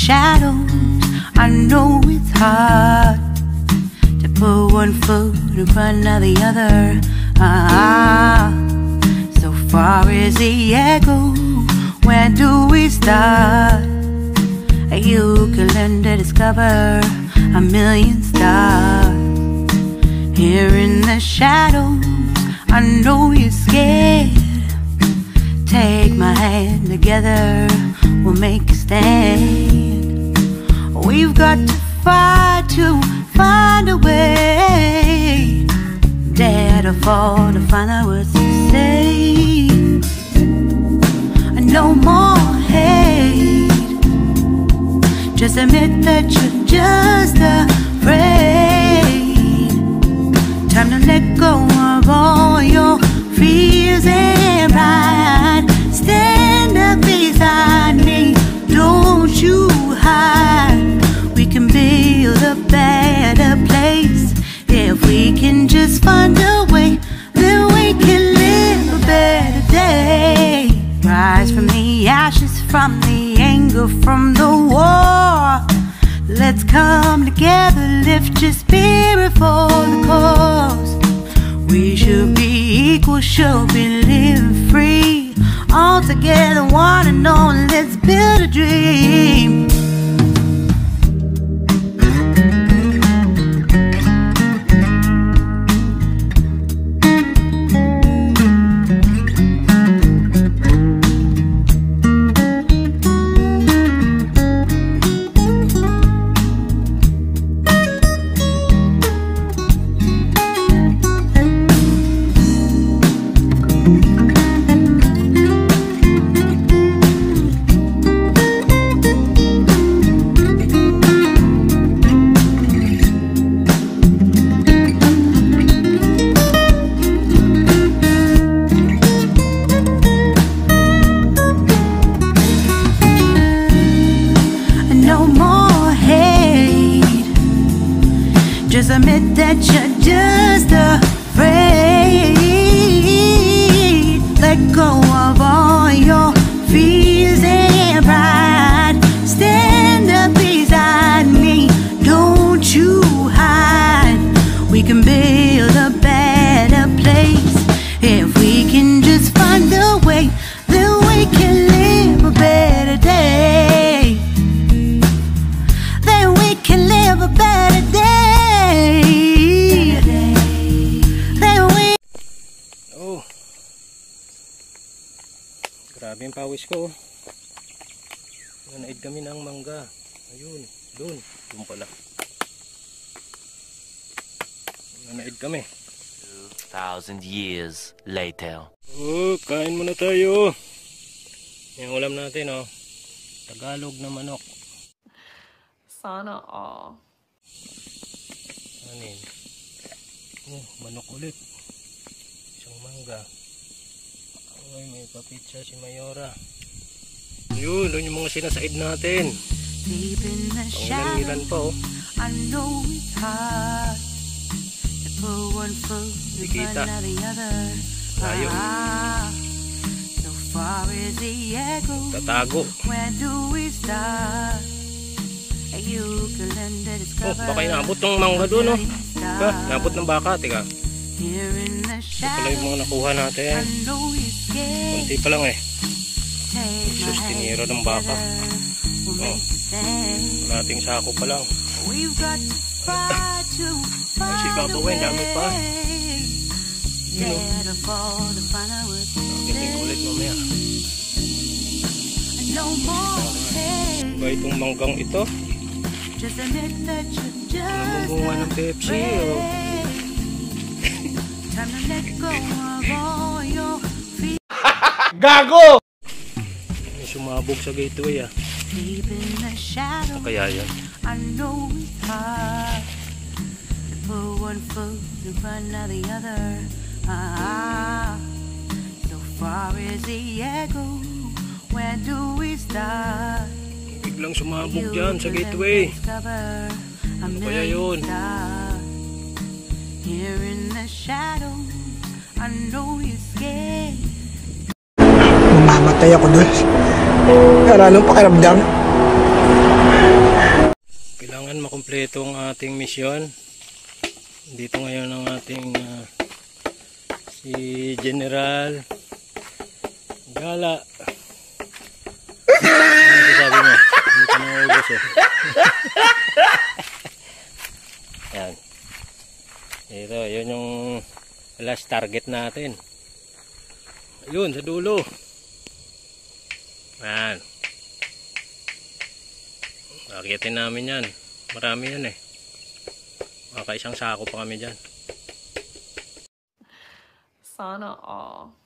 shadows, I know it's hard to put one foot in front of the other. So far as the echo, where do we start? You can learn to discover a million stars. Here in the shadows, I know you're scared. Take my hand, together we'll make a stand. We've got to fight to find a way. Dare to fall to find out what to say. No more hate. Just admit that you're just afraid. Time to let go of all your fears and pride. Stand up beside me, don't you hide. We can build a better place. If we can just find a way, then we can live a better day. Rise from the ashes, from the anger, from the war. Let's come together, lift your spirit for the cause. We should be equal, should be living free. All together, one and all, let's build a dream. Just admit that you're just afraid. Let go of all your fears and pride. Stand up beside me, don't you hide. We can build a better place. If we can just find a way, then we can live a better day. Then we can live a better day. Grabe yung pawis ko. Nanaid kami ng mangga. Ayun, doon pala. Nanaid kami. 2,000 years later. Oh, kain muna tayo. Yung ulam natin, oh. Tagalog na manok. Sana all. Anin. Oh, manok ulit. Isang mangga. Ay, may papitsa si Mayora. Yun, doon yung mga sinasaid natin. Pangilan pa, oh. Hindi kita. Layo. Tatago. Oh, baka inaabot ng mangga doon, oh. Ha, naabot ng baka, teka. Ito pala yung mga nakuha natin. Kunti pa lang eh. Sus, tinira ng baka. Oh, kalating sako pa lang. Ay, si babawin, dami pa. Yun o. Nakiting ulit mamaya. Ba itong manggang ito? Namumunga ng Pepsi o. Gago! May sumabog sa gateway ah. Ano kaya yan? Biglang sumabog dyan sa gateway. Ano kaya yun? Mamamatay ako doon. Wala nang pakiramdam. Yan, makumpleto ang ating misyon. Dito ngayon ang ating si General Gala. Ano sabi mo? Hindi ka naubos eh. Yan. Ito, yun yung last target natin. Ayun, sa dulo. Yan. Akitin namin yan. Marami yan eh. Maka isang sako pa kami dyan. Sana all.